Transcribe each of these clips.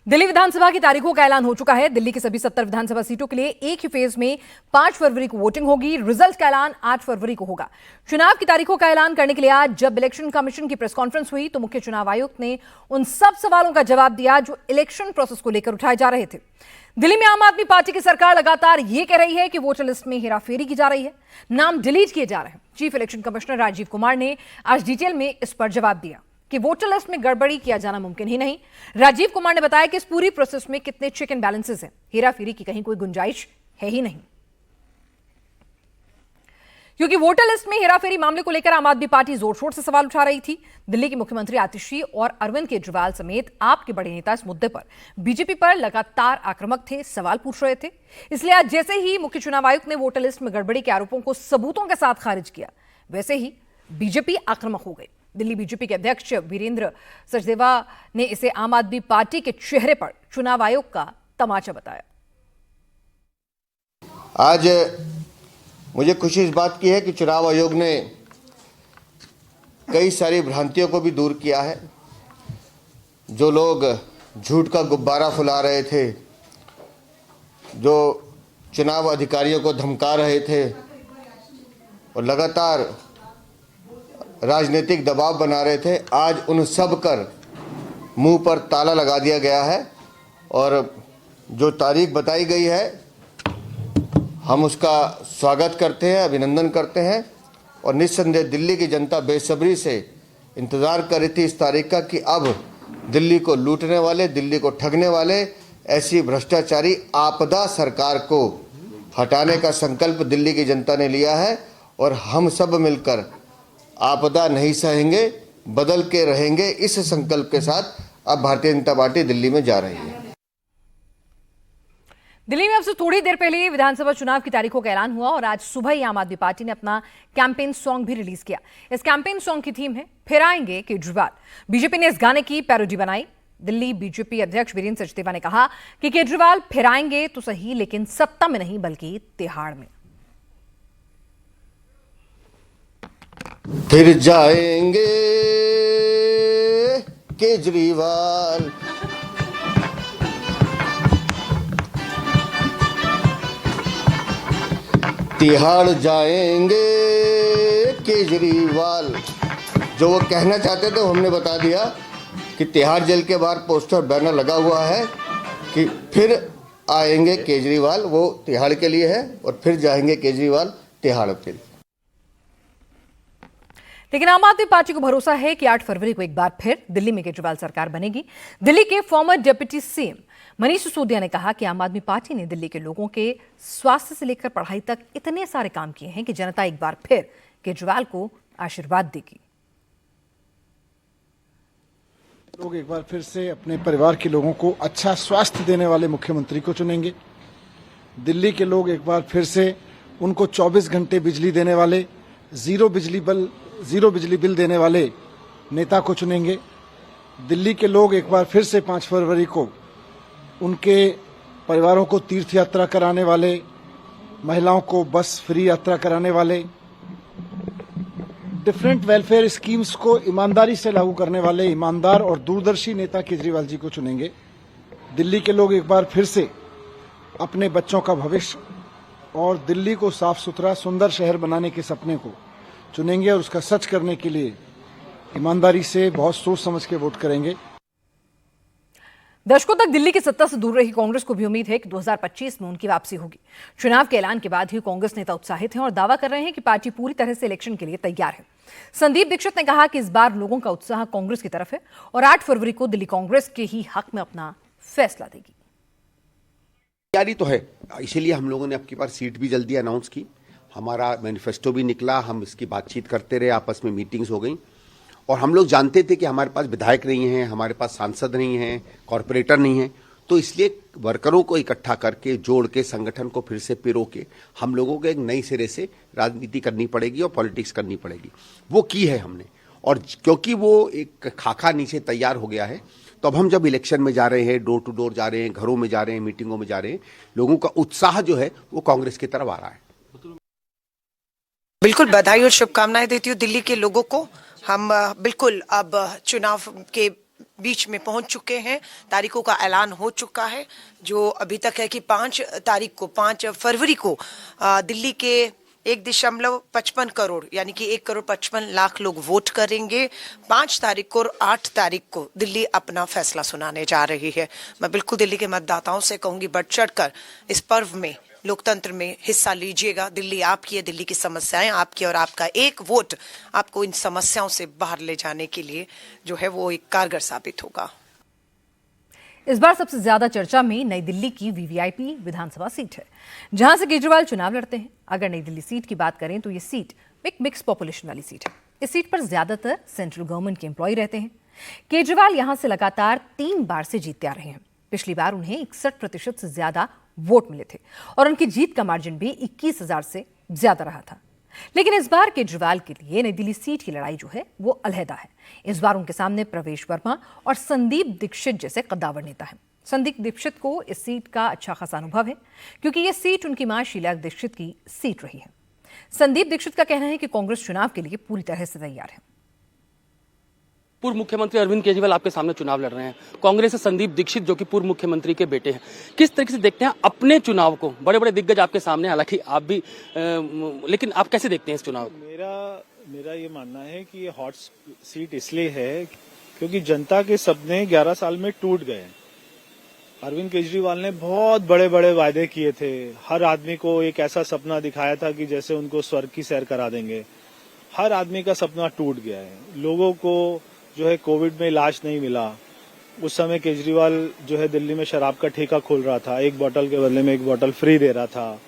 दिल्ली विधानसभा की तारीखों का ऐलान हो चुका है। दिल्ली की सभी 70 विधानसभा सीटों के लिए एक ही फेज में 5 फरवरी को वोटिंग होगी। रिजल्ट का ऐलान 8 फरवरी को होगा। चुनाव की तारीखों का ऐलान करने के लिए आज जब इलेक्शन कमीशन की प्रेस कॉन्फ्रेंस हुई तो मुख्य चुनाव आयुक्त ने उन सब सवालों का जवाब दिया जो इलेक्शन प्रोसेस को लेकर उठाए जा रहे थे। दिल्ली में आम आदमी पार्टी की सरकार लगातार यह कह रही है कि वोटर लिस्ट में हेराफेरी की जा रही है, नाम डिलीट किए जा रहे हैं। Chief election commissioner Rajiv Kumar ने आज डिटेल में इस पर जवाब दिया कि वोटर लिस्ट में गड़बड़ी किया जाना मुमकिन ही नहीं। राजीव कुमार ने बताया कि इस पूरी प्रोसेस में कितने चेक एंड बैलेंसेस हैं, हेराफेरी की कहीं कोई गुंजाइश है ही नहीं। क्योंकि वोटर लिस्ट में हेराफेरी मामले को लेकर आम आदमी पार्टी जोर शोर से सवाल उठा रही थी। दिल्ली के मुख्यमंत्री आतिशी और अरविंद केजरीवाल समेत आप के बड़े नेता इस मुद्दे पर बीजेपी पर लगातार आक्रामक थे, सवाल पूछ रहे थे। इसलिए आज जैसे ही मुख्य चुनाव आयुक्त ने वोटर लिस्ट में गड़बड़ी के आरोपों को सबूतों के साथ खारिज किया, वैसे ही बीजेपी आक्रामक हो गई। दिल्ली बीजेपी के अध्यक्ष वीरेंद्र सचदेवा ने इसे आम आदमी पार्टी के चेहरे पर चुनाव आयोग का तमाचा बताया। आज मुझे खुशी इस बात की है कि चुनाव आयोग ने कई सारी भ्रांतियों को भी दूर किया है। जो लोग झूठ का गुब्बारा फुला रहे थे, जो चुनाव अधिकारियों को धमका रहे थे और लगातार राजनीतिक दबाव बना रहे थे, आज उन सब कर मुंह पर ताला लगा दिया गया है। और जो तारीख बताई गई है, हम उसका स्वागत करते हैं, अभिनंदन करते हैं। और निस्संदेह दिल्ली की जनता बेसब्री से इंतज़ार कर रही थी इस तारीख का कि अब दिल्ली को लूटने वाले, दिल्ली को ठगने वाले, ऐसी भ्रष्टाचारी आपदा सरकार को हटाने का संकल्प दिल्ली की जनता ने लिया है। और हम सब मिलकर आपदा नहीं सहेंगे, बदल के रहेंगे, इस संकल्प के साथ अब भारतीय जनता पार्टी दिल्ली में जा रही है। दिल्ली में अब से थोड़ी देर पहले विधानसभा चुनाव की तारीखों का ऐलान हुआ और आज सुबह ही आम आदमी पार्टी ने अपना कैंपेन सॉन्ग भी रिलीज किया। इस कैंपेन सॉन्ग की थीम है फिर आएंगे केजरीवाल। बीजेपी ने इस गाने की पैरोडी बनाई। दिल्ली बीजेपी अध्यक्ष वीरेंद्र सचदेवा ने कहा कि केजरीवाल फिर आएंगे तो सही, लेकिन सत्ता में नहीं बल्कि तिहाड़ में। फिर जाएंगे केजरीवाल, तिहाड़ जाएंगे केजरीवाल। जो वो कहना चाहते थे हमने बता दिया कि तिहाड़ जेल के बाहर पोस्टर बैनर लगा हुआ है कि फिर आएंगे केजरीवाल, वो तिहाड़ के लिए है, और फिर जाएंगे केजरीवाल तिहाड़ के लिए। लेकिन आम आदमी पार्टी को भरोसा है कि 8 फरवरी को एक बार फिर दिल्ली में केजरीवाल सरकार बनेगी। दिल्ली के farmer deputy CM Manish Sisodia ने कहा कि आम आदमी पार्टी ने दिल्ली के लोगों के स्वास्थ्य से लेकर पढ़ाई तक इतने सारे काम किए हैं कि जनता एक बार फिर केजरीवाल को आशीर्वाद देगी। लोग एक बार फिर से अपने परिवार के लोगों को अच्छा स्वास्थ्य देने वाले मुख्यमंत्री को चुनेंगे। दिल्ली के लोग एक बार फिर से उनको 24 घंटे बिजली देने वाले, जीरो बिजली बिल देने वाले नेता को चुनेंगे। दिल्ली के लोग एक बार फिर से 5 फरवरी को उनके परिवारों को तीर्थ यात्रा कराने वाले, महिलाओं को बस फ्री यात्रा कराने वाले, डिफरेंट वेलफेयर स्कीम्स को ईमानदारी से लागू करने वाले ईमानदार और दूरदर्शी नेता केजरीवाल जी को चुनेंगे। दिल्ली के लोग एक बार फिर से अपने बच्चों का भविष्य और दिल्ली को साफ सुथरा सुंदर शहर बनाने के सपने को चुनेंगे और उसका सच करने के लिए ईमानदारी से बहुत सोच समझ के वोट करेंगे। दशकों तक दिल्ली की सत्ता से दूर रही कांग्रेस को भी उम्मीद है कि 2025 में उनकी वापसी होगी। चुनाव के ऐलान के बाद ही कांग्रेस नेता उत्साहित हैं और दावा कर रहे हैं कि पार्टी पूरी तरह से इलेक्शन के लिए तैयार है। संदीप दीक्षित ने कहा कि इस बार लोगों का उत्साह कांग्रेस की तरफ है और 8 फरवरी को दिल्ली कांग्रेस के ही हक में अपना फैसला देगी। तैयारी तो है, इसीलिए हम लोगों ने अब की बार सीट भी जल्दी अनाउंस की। हमारा मैनिफेस्टो भी निकला, हम इसकी बातचीत करते रहे, आपस में मीटिंग्स हो गई। और हम लोग जानते थे कि हमारे पास विधायक नहीं हैं, हमारे पास सांसद नहीं हैं, कॉरपोरेटर नहीं हैं, तो इसलिए वर्करों को इकट्ठा करके, जोड़ के, संगठन को फिर से पिरो के हम लोगों को एक नई सिरे से राजनीति करनी पड़ेगी और पॉलिटिक्स करनी पड़ेगी। वो की है हमने। और क्योंकि वो एक खाका नीचे तैयार हो गया है, तो अब हम जब इलेक्शन में जा रहे हैं, डोर टू डोर जा रहे हैं, घरों में जा रहे हैं, मीटिंगों में जा रहे हैं, लोगों का उत्साह जो है वो कांग्रेस की तरफ आ रहा है। बिल्कुल बधाई और शुभकामनाएं देती हूँ दिल्ली के लोगों को। हम बिल्कुल अब चुनाव के बीच में पहुंच चुके हैं। तारीखों का ऐलान हो चुका है, जो अभी तक है कि 5 फरवरी को दिल्ली के 1.55 करोड़ यानी कि 1,55,00,000 लोग वोट करेंगे। 5 तारीख को और 8 तारीख को दिल्ली अपना फैसला सुनाने जा रही है। मैं बिल्कुल दिल्ली के मतदाताओं से कहूंगी, बढ़ चढ़कर इस पर्व में, लोकतंत्र में हिस्सा लीजिएगा। दिल्ली आपकी है, दिल्ली की समस्याएं आपकी, और आपका एक वोट आपको इन समस्याओं से बाहर ले जाने के लिए जो है वो एक कारगर साबित होगा। इस बार सबसे ज्यादा चर्चा में नई दिल्ली की वीवीआईपी विधानसभा सीट है, जहां से केजरीवाल चुनाव लड़ते हैं। अगर नई दिल्ली सीट की बात करें तो ये सीट एक मिक्स पॉपुलेशन वाली सीट है। इस सीट पर ज्यादातर सेंट्रल गवर्नमेंट के एम्प्लॉय रहते हैं। केजरीवाल यहां से लगातार 3 बार से जीतते आ रहे हैं। पिछली बार उन्हें 61% से ज्यादा वोट मिले थे और उनकी जीत का मार्जिन भी 21,000 से ज्यादा रहा था। लेकिन इस बार केजरीवाल के लिए नई दिल्ली सीट की लड़ाई जो है वो अलहदा है। इस बार उनके सामने प्रवेश वर्मा और संदीप दीक्षित जैसे कद्दावर नेता हैं। संदीप दीक्षित को इस सीट का अच्छा खासा अनुभव है, क्योंकि यह सीट उनकी मां शीला दीक्षित की सीट रही है। संदीप दीक्षित का कहना है कि कांग्रेस चुनाव के लिए पूरी तरह से तैयार है। पूर्व मुख्यमंत्री अरविंद केजरीवाल आपके सामने चुनाव लड़ रहे हैं। कांग्रेस से संदीप दीक्षित जो कि पूर्व मुख्यमंत्री के बेटे हैं, किस तरीके से देखते हैं अपने चुनाव को? बड़े बड़े दिग्गज आपके सामने, हालांकि आप भी लेकिन आप कैसे देखते हैं इस चुनाव को? मेरा ये मानना है कि ये हॉट सीट इसलिए है क्योंकि जनता के सपने 11 साल में टूट गए। अरविंद केजरीवाल ने बहुत बड़े बड़े वायदे किए थे। हर आदमी को एक ऐसा सपना दिखाया था कि जैसे उनको स्वर्ग की सैर करा देंगे। हर आदमी का सपना टूट गया है। लोगों को जो है कोविड में इलाज नहीं मिला। उस समय केजरीवाल जो है दिल्ली में शराब का ठेका खोल रहा था, 1 बोतल के बदले में 1 बोतल फ्री दे रहा था।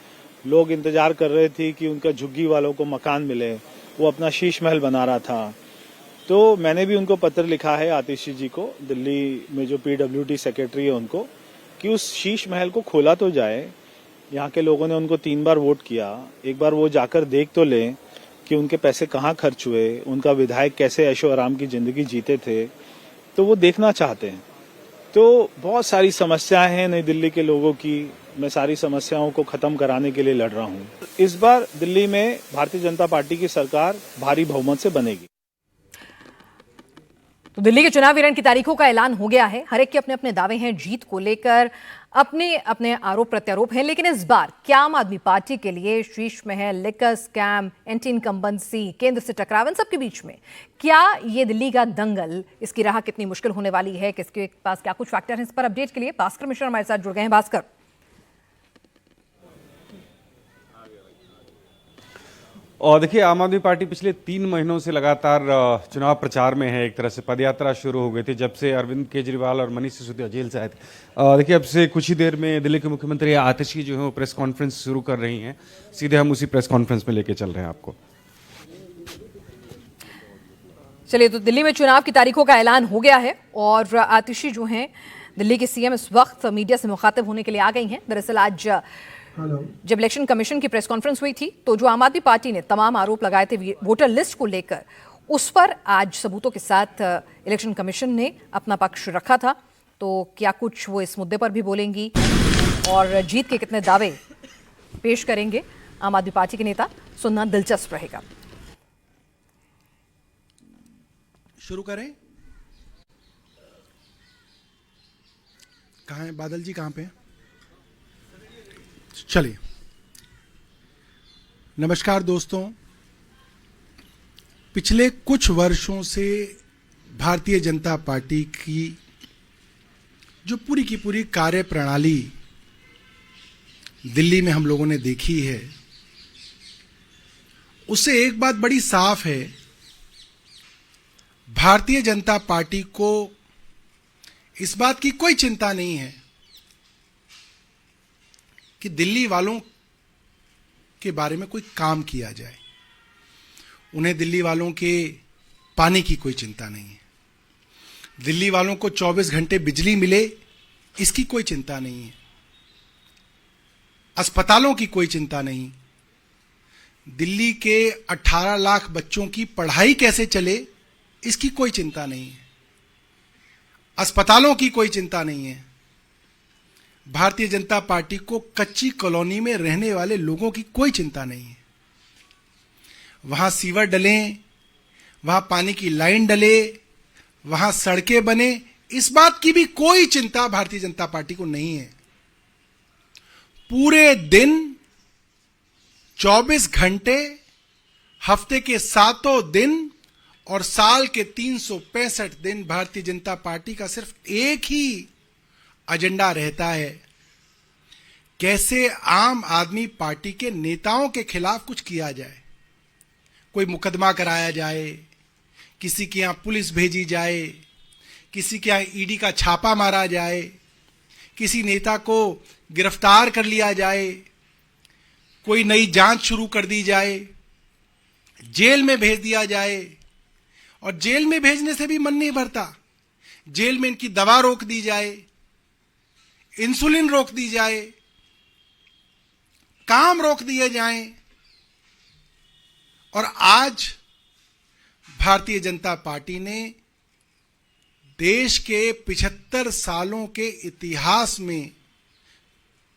लोग इंतजार कर रहे थे कि उनका झुग्गी वालों को मकान मिले। वो अपना शीश महल बना रहा था। तो मैंने भी उनको पत्र लिखा है, आतिशी जी को, दिल्ली में जो PWD सेक्रेटरी है उनको, कि उस शीश महल को खोला तो जाए। यहाँ के लोगों ने उनको 3 बार वोट किया, एक बार वो जाकर देख तो लें कि उनके पैसे कहाँ खर्च हुए, उनका विधायक कैसे ऐशो आराम की जिंदगी जीते थे, तो वो देखना चाहते हैं। तो बहुत सारी समस्याएं हैं नई दिल्ली के लोगों की। मैं सारी समस्याओं को खत्म कराने के लिए लड़ रहा हूँ। इस बार दिल्ली में भारतीय जनता पार्टी की सरकार भारी बहुमत से बनेगी। तो दिल्ली के चुनावी रण की तारीखों का ऐलान हो गया है। हर एक के अपने अपने दावे हैं, जीत को लेकर अपने अपने आरोप प्रत्यारोप हैं। लेकिन इस बार क्या आम आदमी पार्टी के लिए Sheesh Mahal, liquor scam, anti incumbency, केंद्र से टकराव, इन सबके बीच में क्या ये दिल्ली का दंगल, इसकी राह कितनी मुश्किल होने वाली है, किसके पास क्या कुछ फैक्टर हैं? इस पर अपडेट के लिए भास्कर मिश्रा हमारे साथ जुड़ गए हैं। भास्कर, और देखिए, आम आदमी पार्टी पिछले 3 महीनों से लगातार चुनाव प्रचार में है। एक तरह से पदयात्रा शुरू हो गई थी जब से अरविंद केजरीवाल और मनीष सिसोदिया जेल से आए थे। देखिए, अब से कुछ ही देर में दिल्ली के मुख्यमंत्री आतिशी जो है वो प्रेस कॉन्फ्रेंस शुरू कर रही हैं। सीधे हम उसी प्रेस कॉन्फ्रेंस में लेके चल रहे हैं आपको। चलिए, तो दिल्ली में चुनाव की तारीखों का ऐलान हो गया है और आतिशी जो हैं दिल्ली के सीएम इस वक्त मीडिया से मुखातिब होने के लिए आ गई हैं। दरअसल आज जब इलेक्शन कमीशन की प्रेस कॉन्फ्रेंस हुई थी तो जो आम आदमी पार्टी ने तमाम आरोप लगाए थे वोटर लिस्ट को लेकर, उस पर आज सबूतों के साथ इलेक्शन कमीशन ने अपना पक्ष रखा था। तो क्या कुछ वो इस मुद्दे पर भी बोलेंगी और जीत के कितने दावे पेश करेंगे आम आदमी पार्टी के नेता, सुनना दिलचस्प रहेगा। शुरू करें? कहाँ है बादल जी, कहाँ पे? चलिए, नमस्कार दोस्तों। पिछले कुछ वर्षों से भारतीय जनता पार्टी की जो पूरी की पूरी कार्य प्रणाली दिल्ली में हम लोगों ने देखी है, उससे एक बात बड़ी साफ है, भारतीय जनता पार्टी को इस बात की कोई चिंता नहीं है कि दिल्ली वालों के बारे में कोई काम किया जाए। उन्हें दिल्ली वालों के पानी की कोई चिंता नहीं है, दिल्ली वालों को 24 घंटे बिजली मिले इसकी कोई चिंता नहीं है, अस्पतालों की कोई चिंता नहीं, दिल्ली के 18 लाख बच्चों की पढ़ाई कैसे चले इसकी कोई चिंता नहीं है, अस्पतालों की कोई चिंता नहीं है। भारतीय जनता पार्टी को कच्ची कॉलोनी में रहने वाले लोगों की कोई चिंता नहीं है। वहां सीवर डलें, वहां पानी की लाइन डले, वहां सड़कें बने, इस बात की भी कोई चिंता भारतीय जनता पार्टी को नहीं है। पूरे दिन 24 घंटे, हफ्ते के 7 दिन और साल के 365 दिन भारतीय जनता पार्टी का सिर्फ एक ही एजेंडा रहता है, कैसे आम आदमी पार्टी के नेताओं के खिलाफ कुछ किया जाए। कोई मुकदमा कराया जाए, किसी के यहां पुलिस भेजी जाए, किसी के यहां ईडी का छापा मारा जाए, किसी नेता को गिरफ्तार कर लिया जाए, कोई नई जांच शुरू कर दी जाए, जेल में भेज दिया जाए। और जेल में भेजने से भी मन नहीं भरता, जेल में इनकी दवा रोक दी जाए, इंसुलिन रोक दी जाए, काम रोक दिए जाएं। और आज भारतीय जनता पार्टी ने देश के 75 सालों के इतिहास में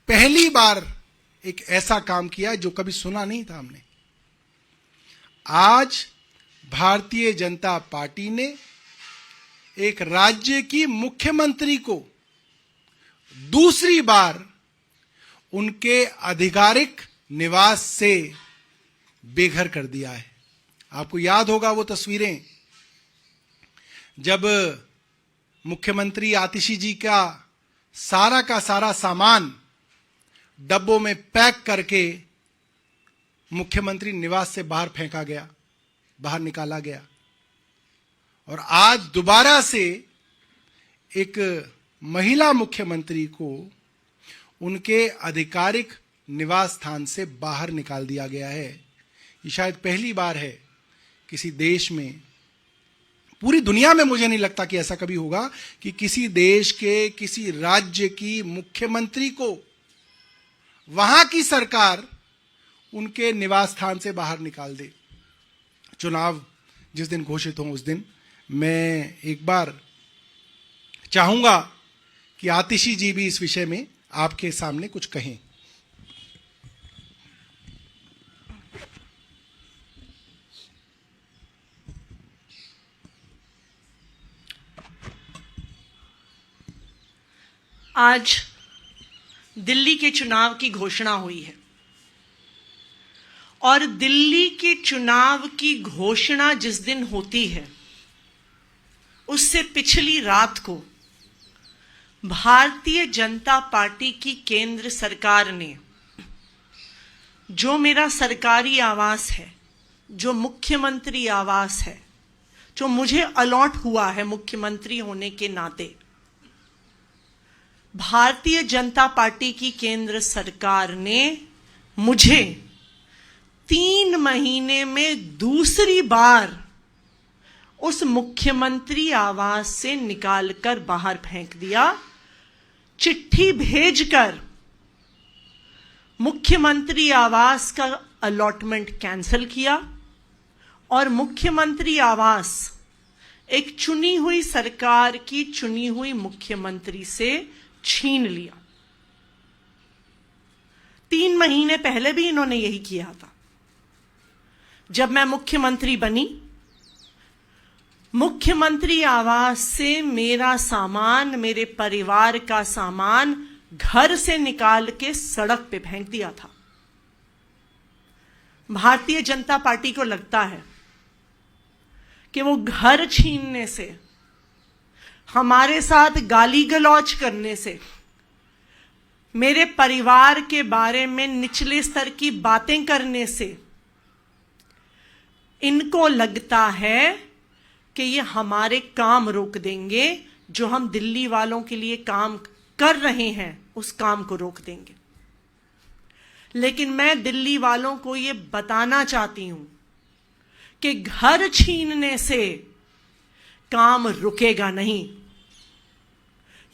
पहली बार एक ऐसा काम किया जो कभी सुना नहीं था हमने। आज भारतीय जनता पार्टी ने एक राज्य की मुख्यमंत्री को दूसरी बार उनके आधिकारिक निवास से बेघर कर दिया है। आपको याद होगा वो तस्वीरें, जब मुख्यमंत्री आतिशी जी का सारा सामान डब्बों में पैक करके मुख्यमंत्री निवास से बाहर फेंका गया, बाहर निकाला गया। और आज दोबारा से एक महिला मुख्यमंत्री को उनके आधिकारिक निवास स्थान से बाहर निकाल दिया गया है। ये शायद पहली बार है किसी देश में, पूरी दुनिया में मुझे नहीं लगता कि ऐसा कभी होगा कि किसी देश के किसी राज्य की मुख्यमंत्री को वहां की सरकार उनके निवास स्थान से बाहर निकाल दे। चुनाव जिस दिन घोषित हो उस दिन मैं एक बार चाहूंगा कि आतिशी जी भी इस विषय में आपके सामने कुछ कहें। आज दिल्ली के चुनाव की घोषणा हुई है और दिल्ली के चुनाव की घोषणा जिस दिन होती है उससे पिछली रात को भारतीय जनता पार्टी की केंद्र सरकार ने जो मेरा सरकारी आवास है, जो मुख्यमंत्री आवास है, जो मुझे अलॉट हुआ है मुख्यमंत्री होने के नाते, भारतीय जनता पार्टी की केंद्र सरकार ने मुझे 3 महीने में दूसरी बार उस मुख्यमंत्री आवास से निकालकर बाहर फेंक दिया, चिट्ठी भेजकर मुख्यमंत्री आवास का अलॉटमेंट कैंसिल किया और मुख्यमंत्री आवास एक चुनी हुई सरकार की चुनी हुई मुख्यमंत्री से छीन लिया। 3 महीने पहले भी इन्होंने यही किया था। जब मैं मुख्यमंत्री बनी, मुख्यमंत्री आवास से मेरा सामान, मेरे परिवार का सामान घर से निकाल के सड़क पे फेंक दिया था। भारतीय जनता पार्टी को लगता है कि वो घर छीनने से, हमारे साथ गाली गलौज करने से, मेरे परिवार के बारे में निचले स्तर की बातें करने से इनको लगता है कि ये हमारे काम रोक देंगे, जो हम दिल्ली वालों के लिए काम कर रहे हैं उस काम को रोक देंगे। लेकिन मैं दिल्ली वालों को ये बताना चाहती हूं कि घर छीनने से काम रुकेगा नहीं।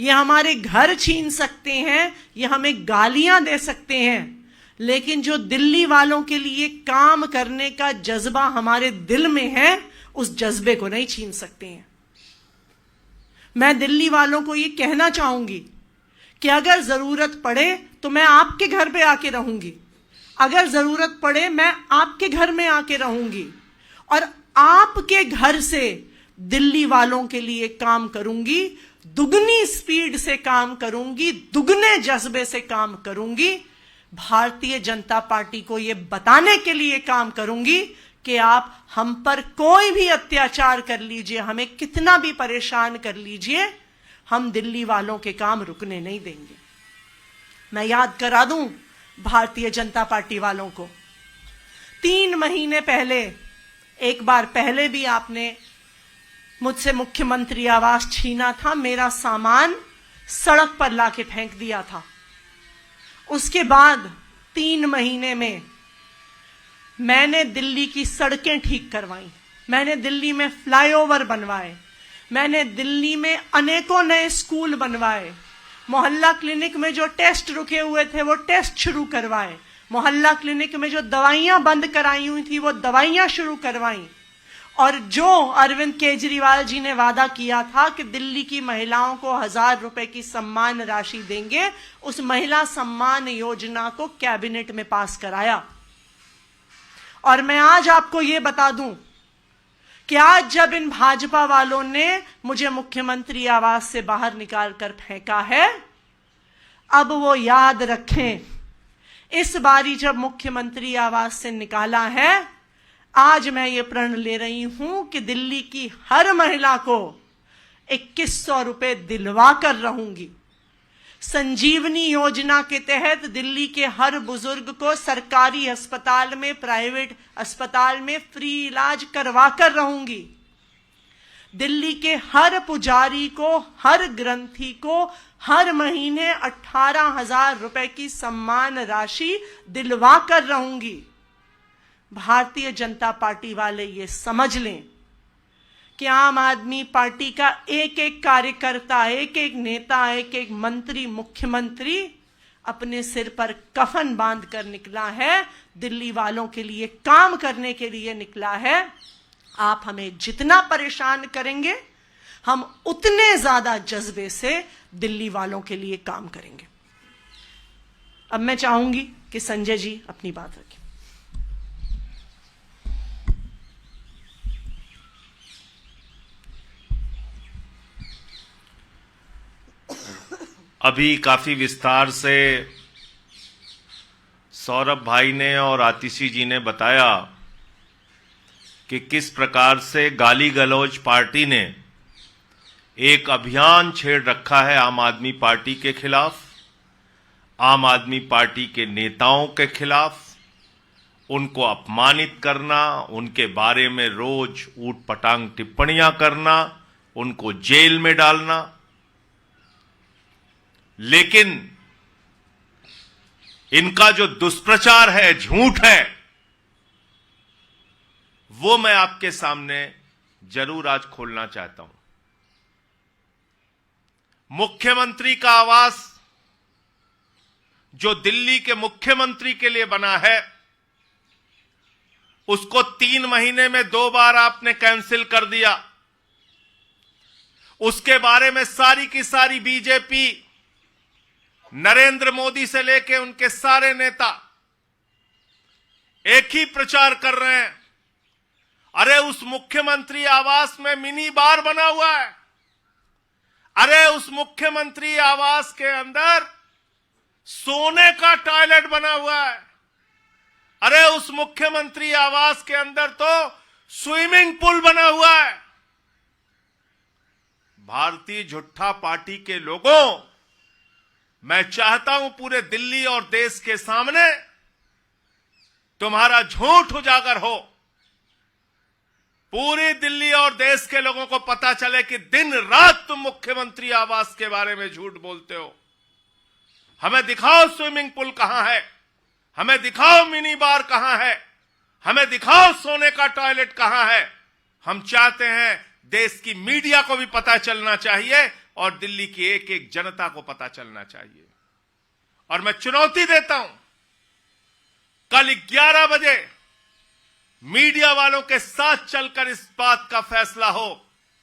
ये हमारे घर छीन सकते हैं, ये हमें गालियां दे सकते हैं, लेकिन जो दिल्ली वालों के लिए काम करने का जज्बा हमारे दिल में है, उस जज्बे को नहीं छीन सकते हैं। मैं दिल्ली वालों को ये कहना चाहूंगी कि अगर जरूरत पड़े तो मैं आपके घर पे आके रहूंगी, अगर जरूरत पड़े मैं आपके घर में आके रहूंगी और आपके घर से दिल्ली वालों के लिए काम करूंगी, दुगनी स्पीड से काम करूंगी, दुगने जज्बे से काम करूंगी। भारतीय जनता पार्टी को यह बताने के लिए काम करूंगी कि आप हम पर कोई भी अत्याचार कर लीजिए, हमें कितना भी परेशान कर लीजिए, हम दिल्ली वालों के काम रुकने नहीं देंगे। मैं याद करा दूं भारतीय जनता पार्टी वालों को, 3 महीने पहले, एक बार पहले भी आपने मुझसे मुख्यमंत्री आवास छीना था, मेरा सामान सड़क पर लाके फेंक दिया था। उसके बाद 3 महीने में मैंने दिल्ली की सड़कें ठीक करवाई, मैंने दिल्ली में फ्लाईओवर बनवाए, मैंने दिल्ली में अनेकों नए स्कूल बनवाए, मोहल्ला क्लिनिक में जो टेस्ट रुके हुए थे वो टेस्ट शुरू करवाए, मोहल्ला क्लिनिक में जो दवाइयां बंद कराई हुई थी वो दवाइयां शुरू करवाई। और जो अरविंद केजरीवाल जी ने वादा किया था कि दिल्ली की महिलाओं को 1000 रुपए की सम्मान राशि देंगे, उस महिला सम्मान योजना को कैबिनेट में पास कराया। और मैं आज आपको यह बता दूं कि आज जब इन भाजपा वालों ने मुझे मुख्यमंत्री आवास से बाहर निकाल कर फेंका है, अब वो याद रखें, इस बारी जब मुख्यमंत्री आवास से निकाला है, आज मैं ये प्रण ले रही हूं कि दिल्ली की हर महिला को 2100 रुपए दिलवा कर रहूंगी। संजीवनी योजना के तहत दिल्ली के हर बुजुर्ग को सरकारी अस्पताल में, प्राइवेट अस्पताल में फ्री इलाज करवा कर रहूंगी। दिल्ली के हर पुजारी को, हर ग्रंथी को हर महीने 18,000 रुपए की सम्मान राशि दिलवा कर रहूंगी। भारतीय जनता पार्टी वाले ये समझ लें कि आम आदमी पार्टी का एक एक कार्यकर्ता, एक एक नेता, एक एक मंत्री, मुख्यमंत्री अपने सिर पर कफन बांध कर निकला है, दिल्ली वालों के लिए काम करने के लिए निकला है। आप हमें जितना परेशान करेंगे, हम उतने ज्यादा जज्बे से दिल्ली वालों के लिए काम करेंगे। अब मैं चाहूंगी कि संजय जी अपनी बात रखें। अभी काफी विस्तार से सौरभ भाई ने और आतिशी जी ने बताया कि किस प्रकार से गाली गलौज पार्टी ने एक अभियान छेड़ रखा है आम आदमी पार्टी के खिलाफ, आम आदमी पार्टी के नेताओं के खिलाफ, उनको अपमानित करना, उनके बारे में रोज ऊटपटांग टिप्पणियां करना, उनको जेल में डालना। लेकिन इनका जो दुष्प्रचार है, झूठ है, वो मैं आपके सामने जरूर आज खोलना चाहता हूं। मुख्यमंत्री का आवास जो दिल्ली के मुख्यमंत्री के लिए बना है, उसको 3 महीने में 2 बार आपने कैंसिल कर दिया। उसके बारे में सारी की सारी बीजेपी, नरेंद्र मोदी से लेके उनके सारे नेता एक ही प्रचार कर रहे हैं, अरे उस मुख्यमंत्री आवास में मिनी बार बना हुआ है, अरे उस मुख्यमंत्री आवास के अंदर सोने का टॉयलेट बना हुआ है, अरे उस मुख्यमंत्री आवास के अंदर तो स्विमिंग पूल बना हुआ है। भारतीय झूठा पार्टी के लोगों, मैं चाहता हूं पूरे दिल्ली और देश के सामने तुम्हारा झूठ उजागर हो, पूरी दिल्ली और देश के लोगों को पता चले कि दिन रात तुम मुख्यमंत्री आवास के बारे में झूठ बोलते हो। हमें दिखाओ स्विमिंग पूल कहां है, हमें दिखाओ मिनी बार कहां है, हमें दिखाओ सोने का टॉयलेट कहां है। हम चाहते हैं देश की मीडिया को भी पता चलना चाहिए और दिल्ली की एक एक जनता को पता चलना चाहिए। और मैं चुनौती देता हूं, कल 11 बजे मीडिया वालों के साथ चलकर इस बात का फैसला हो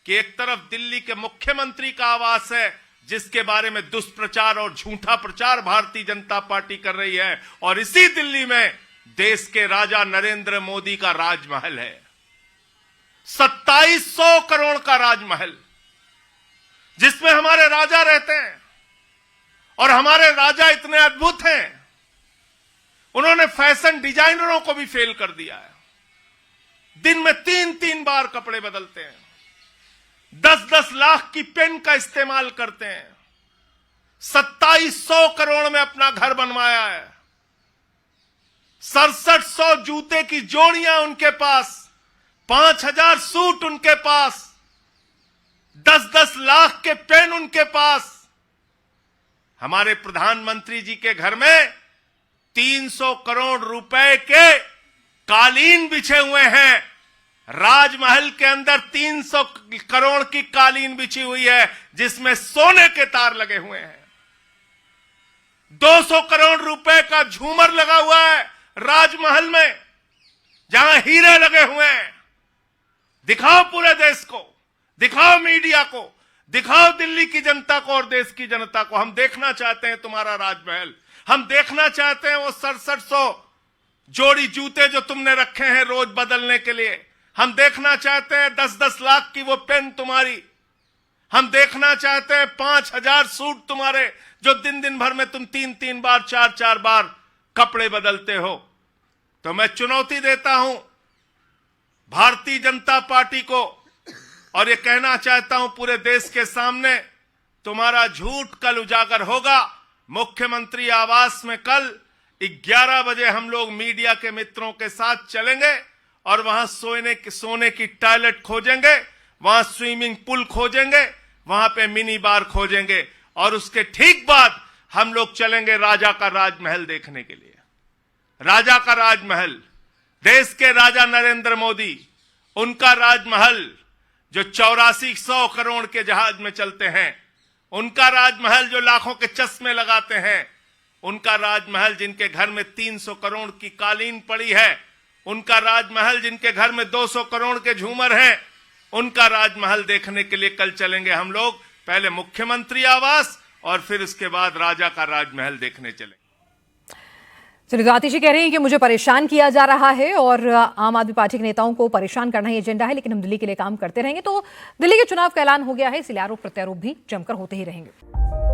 कि एक तरफ दिल्ली के मुख्यमंत्री का आवास है जिसके बारे में दुष्प्रचार और झूठा प्रचार भारतीय जनता पार्टी कर रही है, और इसी दिल्ली में देश के राजा नरेंद्र मोदी का राजमहल है। 2700 करोड़ का राजमहल, जिसमें हमारे राजा रहते हैं, और हमारे राजा इतने अद्भुत हैं, उन्होंने फैशन डिजाइनरों को भी फेल कर दिया है। दिन में 3-3 बार कपड़े बदलते हैं, 10-10 लाख की पेन का इस्तेमाल करते हैं, 2700 करोड़ में अपना घर बनवाया है, 6700 जूते की जोड़ियां उनके पास, 5000 सूट उनके पास, 10-10 लाख के पेन उनके पास। हमारे प्रधानमंत्री जी के घर में 300 करोड़ रुपए के कालीन बिछे हुए हैं। राजमहल के अंदर 300 करोड़ की कालीन बिछी हुई है, जिसमें सोने के तार लगे हुए हैं। 200 करोड़ रुपए का झूमर लगा हुआ है राजमहल में, जहां हीरे लगे हुए हैं। दिखाओ पूरे देश को, दिखाओ मीडिया को, दिखाओ दिल्ली की जनता को और देश की जनता को। हम देखना चाहते हैं तुम्हारा राजमहल, हम देखना चाहते हैं वो 6700 जोड़ी जूते जो तुमने रखे हैं रोज बदलने के लिए। हम देखना चाहते हैं 10-10 लाख की वो पेन तुम्हारी। हम देखना चाहते हैं 5000 सूट तुम्हारे, जो दिन दिन भर में तुम 3-3 बार 4-4 बार कपड़े बदलते हो। तो मैं चुनौती देता हूं भारतीय जनता पार्टी को, और ये कहना चाहता हूं पूरे देश के सामने, तुम्हारा झूठ कल उजागर होगा। मुख्यमंत्री आवास में कल 11 बजे हम लोग मीडिया के मित्रों के साथ चलेंगे और वहां सोने की टॉयलेट खोजेंगे, वहां स्विमिंग पूल खोजेंगे, वहां पे मिनी बार खोजेंगे, और उसके ठीक बाद हम लोग चलेंगे राजा का राजमहल देखने के लिए। राजा का राजमहल, देश के राजा नरेंद्र मोदी, उनका राजमहल जो 8400 करोड़ के जहाज में चलते हैं, उनका राजमहल जो लाखों के चश्मे लगाते हैं, उनका राजमहल जिनके घर में 300 करोड़ की कालीन पड़ी है, उनका राजमहल जिनके घर में 200 करोड़ के झूमर हैं, उनका राजमहल देखने के लिए कल चलेंगे हम लोग। पहले मुख्यमंत्री आवास और फिर उसके बाद राजा का राजमहल देखने चलेंगे। सुनीता आतिशी कह रहे हैं कि मुझे परेशान किया जा रहा है और आम आदमी पार्टी के नेताओं को परेशान करना ही एजेंडा है, लेकिन हम दिल्ली के लिए काम करते रहेंगे। तो दिल्ली के चुनाव का ऐलान हो गया है, इसलिए आरोप प्रत्यारोप भी जमकर होते ही रहेंगे।